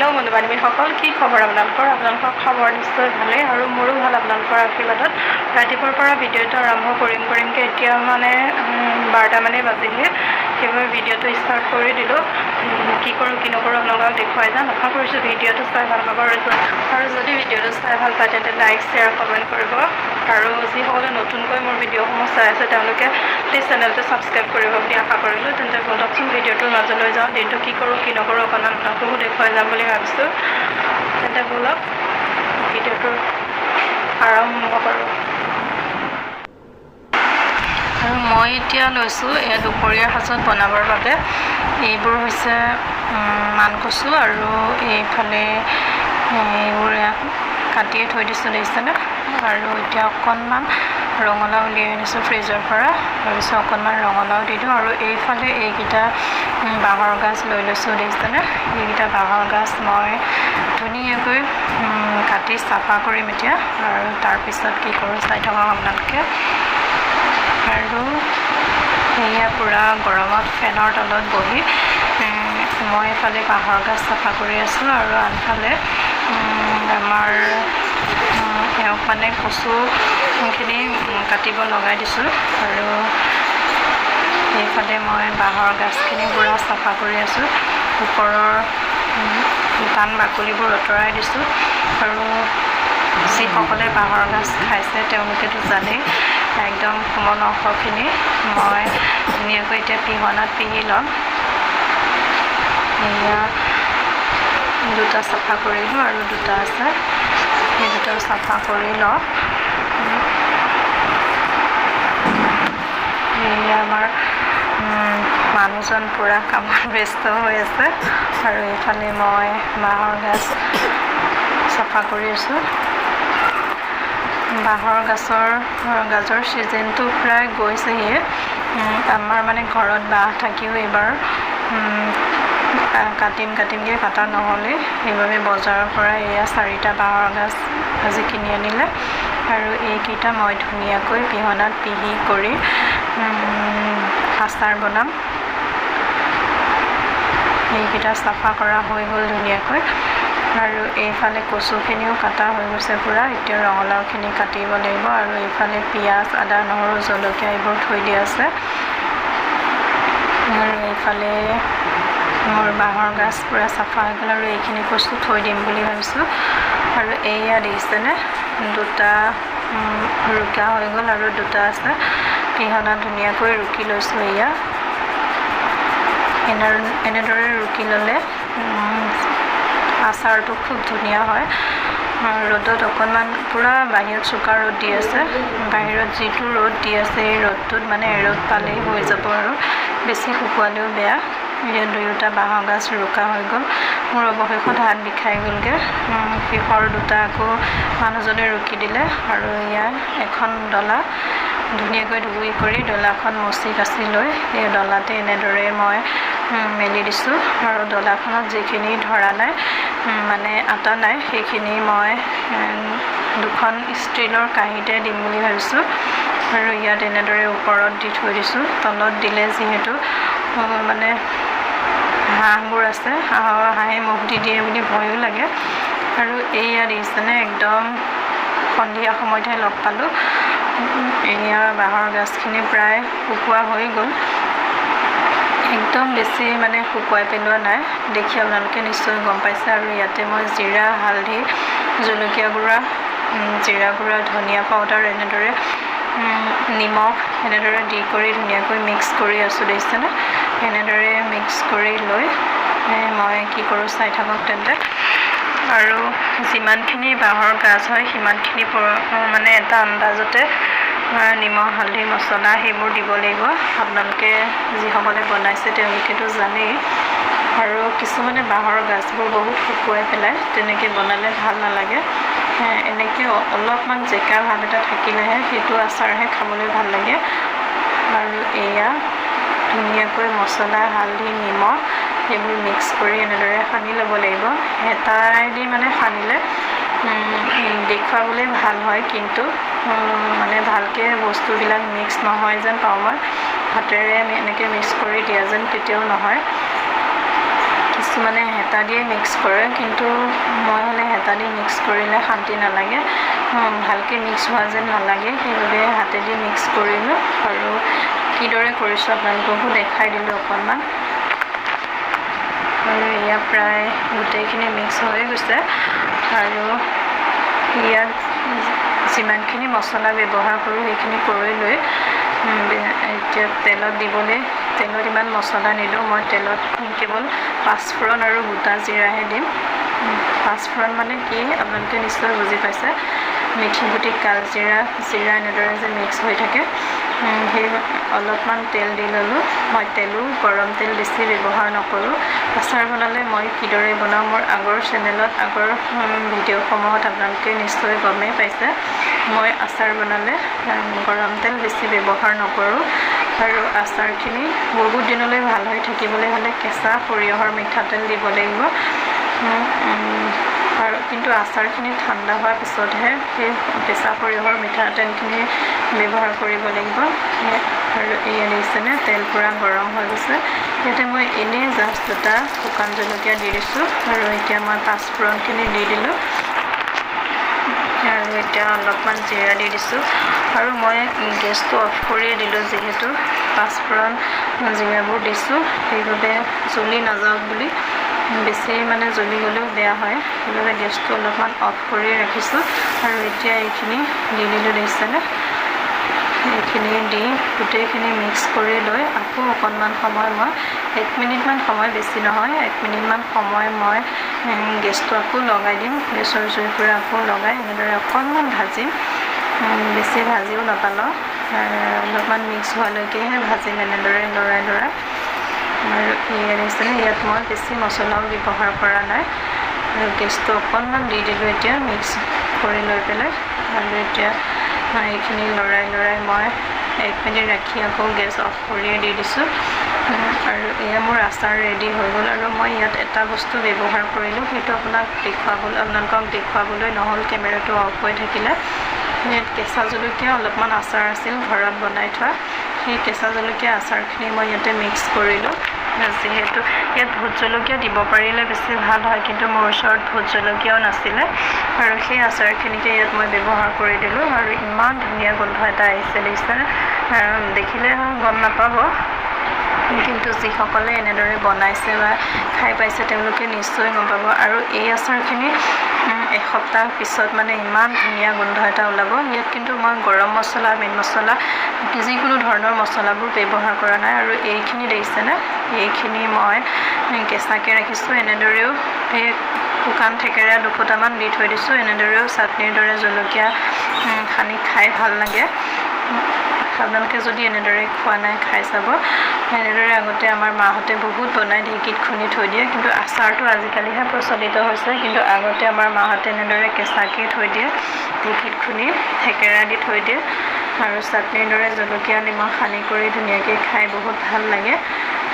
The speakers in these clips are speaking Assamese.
হেল্ল' বন্ধু বান্ধৱীসকল, কি খবৰ আপোনালোকৰ খবৰ নিশ্চয় ভালেই আৰু মোৰো ভাল আপোনালোকৰ আশীৰ্বাদত। ৰাতিপুৱাৰ পৰা ভিডিঅ'টো আৰম্ভ কৰিমকৈ এতিয়া মানে 12টা মানে বাজিলে, সেইবাবে ভিডিঅ'টো ষ্টাৰ্ট কৰি দিলোঁ। কি কৰোঁ কি নকৰোঁ আপোনালোকক দেখুৱাই যাম। আশা কৰিছোঁ ভিডিঅ'টো চাই ভাল পাব আৰু যদি ভিডিঅ'টো চাই ভাল পায় তেন্তে লাইক শ্বেয়াৰ কমেণ্ট কৰিব। আৰু যিসকলে নতুনকৈ মোৰ ভিডিঅ'সমূহ চাই আছে তেওঁলোকে প্লিজ চেনেলটো ছাবস্ক্ৰাইব কৰিব বুলি আশা কৰিলোঁ। তেন্তে বলকচোন ভিডিঅ'টোৰ মাজলৈ যাওঁ। দিনটো কি কৰোঁ কি নকৰোঁ অকণমান আপোনালোককো দেখুৱাই যাম বুলি ভাবিছোঁ। তেন্তে বলক ভিডিঅ'টো আৰম্ভ কৰোঁ। আৰু মই এতিয়া লৈছোঁ এয়া দুপৰীয়াৰ সাজত বনাবৰ বাবে। এইবোৰ হৈছে মানকচু আৰু এইফালে এইবোৰ কাটিয়ে থৈ দিছোঁ দেখিছেনে। আৰু এতিয়া অকণমান ৰঙালাও উলিয়াই আনিছোঁ ফ্ৰিজৰ পৰা, ভাবিছোঁ অকণমান ৰঙালাও দি দিওঁ। আৰু এইফালে এইকেইটা বাঁহৰ গাজ লৈ লৈছোঁ দেখিছেনে। এইকেইটা বাঁহৰ গাজ মই ধুনীয়াকৈ কাটি চাফা কৰিম এতিয়া, আৰু তাৰপিছত কি কৰোঁ চাই থাকক আপোনালোকে। আৰু সেয়া পূৰা গৰমত ফেনৰ তলত বহি মই এফালে বাঁহৰ গাজ চাফা কৰি আছোঁ আৰু আনফালে আমাৰ এওঁক মানে কচুখিনি কাটিব লগাই দিছোঁ। আৰু সেইফালে মই বাঁহৰ গাজখিনি পূৰা চাফা কৰি আছোঁ, ওপৰৰ টান বাকলিবোৰ আঁতৰাই দিছোঁ। আৰু যিসকলে বাঁহৰ গাজ খাইছে তেওঁলোকেতো জানেই, একদম কোমল অংশখিনি মই ধুনীয়াকৈ এতিয়া পিহনাত পিহি ল'ম। এয়া দুটা চাফা কৰিলোঁ আৰু দুটা আছে, সেই দুটাও চাফা কৰি লওঁ। এয়া আমাৰ মানুহজন পূৰা কামত ব্যস্ত হৈ আছে আৰু এইফালে মই বাঁহৰ গাজ চাফা কৰি আছোঁ। বাঁহৰ গাজৰ ছিজনটো প্ৰায় গৈছেহিয়ে। আমাৰ মানে ঘৰত বাঁহ থাকিও এইবাৰ কাটিমকৈ কটা নহ'লে, সেইবাবে বজাৰৰ পৰা এয়া 4টা বাঁহৰ গাজ আজি কিনি আনিলে। আৰু এইকেইটা মই ধুনীয়াকৈ পিহনাত পিহি কৰি আচাৰ বনাম। এইকেইটা চাফা কৰা হৈ গ'ল ধুনীয়াকৈ। আৰু এইফালে কচুখিনিও কাটা হৈ গৈছে পূৰা, এতিয়া ৰঙালাওখিনি কাটিব লাগিব। আৰু এইফালে পিঁয়াজ আদা নহৰু জলকীয়া এইবোৰ থৈ দিয়া আছে। আৰু এইফালে মোৰ বাঁহৰ গাজ পূৰা চাফা হৈ গ'ল আৰু এইখিনি কচু থৈ দিম বুলি ভাবিছোঁ। আৰু এইয়া দেখিছেনে, দুটা ৰুকা হৈ গ'ল আৰু দুটা আছে পিহনাত ধুনীয়াকৈ ৰুকি লৈছোঁ। এয়া এনেদৰে ৰুকি ল'লে আচাৰটো খুব ধুনীয়া হয়। ৰ'দত অকণমান পূৰা বাহিৰত চোকা ৰ'দ দি আছে, বাহিৰত যিটো ৰ'দ দি আছে এই ৰ'দটোত মানে ৰ'দ পালেই হৈ যাব আৰু বেছি শুকুৱালেও বেয়া। ইয়াত দুয়োটা বাঁহৰ গাজ ৰুকা হৈ গ'ল। মোৰ অৱশেষত হাত বিষাই গ'লগৈ। শেষৰ দুটা আকৌ মানুহজনে ৰুকি দিলে। আৰু ইয়াত এখন ডলা ধুনীয়াকৈ ধুই কৰি ডলাখন মচি কাচি লৈ এই ডলাতে এনেদৰে মই মেলি দিছোঁ। আৰু ডলাখনত যিখিনি ধৰা নাই মানে আটা নাই সেইখিনি মই দুখন ষ্টীলৰ কাঁহীতে দিম বুলি ভাবিছোঁ। আৰু ইয়াত এনেদৰে ওপৰত দি থৈ দিছোঁ। তলত দিলে যিহেতু মানে হাঁহবোৰ আছে, হাঁহে মুখ দি দিয়ে বুলি ভয়ো লাগে। আৰু এইয়া দেখিছেনে, একদম সন্ধিয়া সময়তহে লগ পালোঁ। এয়া বাঁহৰ গাজখিনি প্ৰায় শুকোৱা হৈ গ'ল, একদম বেছি মানে শুকুৱাই পেলোৱা নাই, দেখি আপোনালোকে নিশ্চয় গম পাইছে। আৰু ইয়াতে মই জিৰা হালধি জলকীয়া গুড়া জিৰা গুড়া ধনিয়া পাউডাৰ এনেদৰে নিমখ এনেদৰে দি কৰি ধুনীয়াকৈ মিক্স কৰি আছোঁ দেখিছেনে। এনেদৰে মিক্স কৰি লৈ মই কি কৰোঁ চাই থাকক তেন্তে। আৰু যিমানখিনি বাঁহৰ গাজ হয় সিমানখিনি মানে এটা আন্দাজতে নিমখ হালধি মছলা সেইবোৰ দিব লাগিব। আপোনালোকে যিসকলে বনাইছে তেওঁলোকেতো জানেই। আৰু কিছুমানে বাঁহৰ গাজবোৰ বহুত শুকুৱাই পেলাই, তেনেকৈ বনালে ভাল নালাগে। এনেকৈ অলপমান জেকা ভাৱ এটা থাকিলেহে সেইটো আচাৰহে খাবলৈ ভাল লাগে। আৰু এয়া ধুনীয়াকৈ মছলা হালধি নিমখ সেইবোৰ মিক্স কৰি এনেদৰে সানি ল'ব লাগিব। হেতাইদি মানে সানিলে দেখুৱাবলৈ ভাল হয়, কিন্তু মানে ভালকৈ বস্তুবিলাক মিক্স নহয় যেন পাওঁ মই। হাতেৰে এনেকৈ মিক্স কৰি দিয়া যেন কেতিয়াও নহয়। কিছুমানে হেতা দিয়ে মিক্স কৰে, কিন্তু মই হ'লে হেতা দি মিক্স কৰিলে শান্তি নালাগে, ভালকৈ মিক্স হোৱা যেন নালাগে, সেইবাবে হাতেদি মিক্স কৰিলোঁ আৰু কিদৰে কৰিছোঁ আপোনালোককো দেখাই দিলোঁ অকণমান। আৰু এয়া প্ৰায় গোটেইখিনি মিক্স হৈ গৈছে আৰু ইয়াত যিমানখিনি মছলা ব্যৱহাৰ কৰোঁ সেইখিনি কৰি লৈ এতিয়া তেলত ইমান মছলা নিদিওঁ, মই তেলত কেৱল পাঁচফোৰণ আৰু গোটা জিৰাহে দিম। পাঁচফোৰণ মানে কি আপোনালোকে নিশ্চয় বুজি পাইছে, মিঠি গুটি, কালজিৰা, জিৰা এনেদৰে যে মিক্স হৈ থাকে, সেই অলপমান তেল দি ল'লোঁ। মই গৰম তেল বেছি ব্যৱহাৰ নকৰোঁ। আচাৰ বনালে মই কিদৰে বনাওঁ মোৰ আগৰ চেনেলত, আগৰ ভিডিঅ'সমূহত আপোনালোকে নিশ্চয় গমেই পাইছে। মই আচাৰ বনালে গৰম তেল বেছি ব্যৱহাৰ নকৰোঁ আৰু আচাৰখিনি বহুত দিনলৈ ভাল হৈ থাকিবলৈ হ'লে কেঁচা সৰিয়হৰ মিঠাতেল দিব লাগিব। আৰু কিন্তু আচাৰখিনি ঠাণ্ডা হোৱাৰ পিছতহে সেই কেঁচা সৰিয়হৰ মিঠাতেলখিনি ব্যৱহাৰ কৰিব লাগিব। আৰু এয়া দেখিছেনে, তেল পূৰা গৰম হৈ গৈছে। ইয়াতে মই এনেই জাষ্ট দুটা শুকান জলকীয়া দি দিছোঁ আৰু এতিয়া মই পাঁচফোৰণখিনি দি দিলোঁ আৰু এতিয়া অলপমান জিৰা দি দিছোঁ আৰু মই গেছটো অফ কৰিয়ে দিলোঁ, যিহেতু পাঁচফোৰণ জিৰাবোৰ দিছোঁ, সেইবাবে জ্বলি নাযাওক বুলি। বেছি মানে জ্বলি গ'লেও বেয়া হয়, সেইবাবে গেছটো অলপমান অফ কৰি ৰাখিছোঁ আৰু এতিয়া এইখিনি দি দিলোঁ। দেখিছেনে, এইখিনি দি গোটেইখিনি মিক্স কৰি লৈ আকৌ অকণমান সময় মই 1 মিনিটমান সময়, বেছি নহয় 1 মিনিটমান সময় মই গেছটো আকৌ লগাই দিম। গেছৰ জুইৰ পৰা আকৌ লগাই এনেদৰে অকণমান ভাজিম, বেছি ভাজিও নাপালোঁ, অলপমান মিক্স হোৱালৈকেহে ভাজিম, এনেদৰে লৰাই আৰু এয়া দেখিছেনে, ইয়াত মই বেছি মছলাও ব্যৱহাৰ কৰা নাই আৰু গেছটো অকণমান দি দিলোঁ এতিয়া মিক্স কৰি লৈ পেলাই। আৰু এতিয়া এইখিনি লৰাই মই 1 মিনিট ৰাখি আকৌ গেছ অফ কৰিয়ে দি দিছোঁ আৰু এয়া মোৰ আচাৰ ৰেডি হৈ গ'ল। আৰু মই ইয়াত এটা বস্তু ব্যৱহাৰ কৰিলোঁ, সেইটো আপোনালোকক দেখুৱাবলৈ নহ'ল, কেমেৰাটো অফ হৈ থাকিলে। ইয়াত কেঁচা জলকীয়া অলপমান আচাৰ আছিল ঘৰত বনাই থোৱা, সেই কেঁচা জলকীয়া আচাৰখিনি মই ইয়াতে মিক্স কৰিলোঁ। যিহেতু ইয়াত ভোট জলকীয়া দিব পাৰিলে বেছি ভাল হয়, কিন্তু মোৰ ওচৰত ভোট জলকীয়াও নাছিলে আৰু সেই আচাৰখিনিকে ইয়াত মই ব্যৱহাৰ কৰি দিলোঁ আৰু ইমান ধুনীয়া গোন্ধ এটা আহিছে। দেখিছেনে, দেখিলে গম নাপাব, কিন্তু যিসকলে এনেদৰে বনাইছে বা খাই পাইছে তেওঁলোকে নিশ্চয় গম পাব। আৰু এই আচাৰখিনি এসপ্তাহ পিছত মানে ইমান ধুনীয়া গোন্ধ এটা ওলাব। ইয়াত কিন্তু মই গৰম মছলা, মিট মছলা, যিকোনো ধৰণৰ মছলাবোৰ ব্যৱহাৰ কৰা নাই। আৰু এইখিনি দেখিছেনে, এইখিনি মই কেঁচাকৈ ৰাখিছোঁ, এনেদৰেও সেই শুকান থেকেৰা দুফুটামান দি থৈ দিছোঁ, এনেদৰেও চাটনিৰ দৰে জলকীয়া সানি খাই ভাল লাগে। আপোনালোকে যদি এনেদৰে খোৱা নাই খাই চাব। এনেদৰে আগতে আমাৰ মাহঁতে বহুত বনাই ঢেঁকীত খুন্দি থৈ দিয়ে, কিন্তু আচাৰটো আজিকালিহে প্ৰচলিত হৈছে, কিন্তু আগতে আমাৰ মাহঁতে এনেদৰে কেঁচাকৈ থৈ দিয়ে, ঢেঁকীত খুন্দি থেকেৰা দি থৈ দিয়ে আৰু চাটনিৰ দৰে জলকীয়া নিমখ সানি কৰি ধুনীয়াকৈ খাই বহুত ভাল লাগে।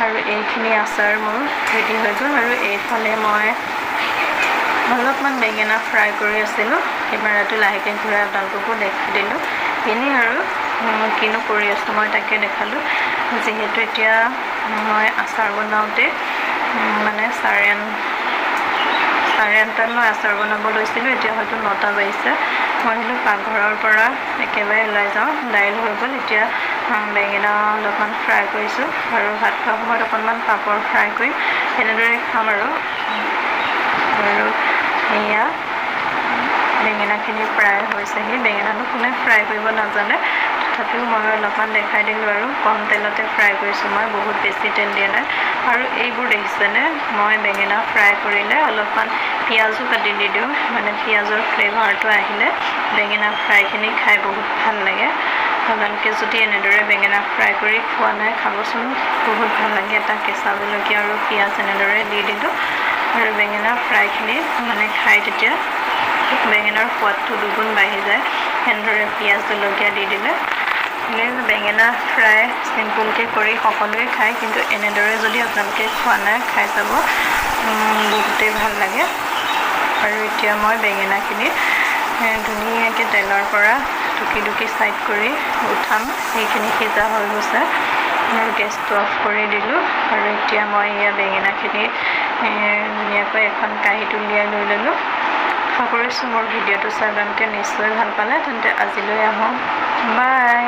আৰু এইখিনি আচাৰ মোৰ ৰেডি হৈ গ'ল। আৰু এইফালে মই অলপমান বেঙেনা ফ্ৰাই কৰি আছিলোঁ, কেমেৰাটো লাহেকৈ ঘূৰাই আপোনালোককো দেখাই দিলোঁ। এনেই আৰু কিনো কৰি আছোঁ মই তাকে দেখালোঁ, যিহেতু এতিয়া মই আচাৰ বনাওঁতে মানে চাৰে আঠটাত মই আচাৰ বনাব লৈছিলোঁ, এতিয়া হয়তো 9টা বাজিছে। মই হ'লেও পাকঘৰৰ পৰা একেবাৰে ওলাই যাওঁ। দাইল হৈ গ'ল, এতিয়া বেঙেনা অলপমান ফ্ৰাই কৰিছোঁ আৰু ভাত খোৱাৰ সময়ত অকণমান পাপৰ ফ্ৰাই কৰিম, এনেদৰে খাম। আৰু সেয়া বেঙেনাখিনি প্ৰায় হৈছেহি। বেঙেনাটো কোনে ফ্ৰাই কৰিব নাজানে, তথাপিও মই অলপমান দেখাই দিলোঁ আৰু কম তেলতে ফ্ৰাই কৰিছোঁ, মই বহুত বেছি তেল দিয়া নাই। আৰু এইবোৰ দেখিছেনে, মই বেঙেনা ফ্ৰাই কৰিলে অলপমান পিঁয়াজো কাটি দি দিওঁ, মানে পিঁয়াজৰ ফ্লেভাৰটো আহিলে বেঙেনা ফ্ৰাইখিনি খাই বহুত ভাল লাগে। আপোনালোকে যদি এনেদৰে বেঙেনা ফ্ৰাই কৰি খোৱা নাই খাবচোন, বহুত ভাল লাগে। এটা কেঁচা জলকীয়া আৰু পিঁয়াজ এনেদৰে দি দিলোঁ আৰু বেঙেনা ফ্ৰাইখিনি মানে খাই তেতিয়া বেঙেনাৰ সোৱাদটো দুগুণ বাঢ়ি যায়, এনেদৰে পিঁয়াজ জলকীয়া দি দিলে। বেঙেনা ফ্ৰাই চিম্পুলকৈ কৰি সকলোৱে খায়, কিন্তু এনেদৰে যদি আপোনালোকে খোৱা নাই খাই চাব, বহুতেই ভাল লাগে। আৰু এতিয়া মই বেঙেনাখিনি ধুনীয়াকৈ তেলৰ পৰা টুকি ছাইড কৰি উঠাম, সেইখিনি সিজা হৈ গৈছে আৰু গেছটো অফ কৰি দিলোঁ। আৰু এতিয়া মই এয়া বেঙেনাখিনি ধুনীয়াকৈ এখন কাঁহীত উলিয়াই লৈ ল'লোঁ। আশা কৰিছোঁ মোৰ ভিডিঅ'টো চাই আপোনালোকে নিশ্চয় ভাল পালে। তেন্তে আজিলৈ আহোঁ, বাই।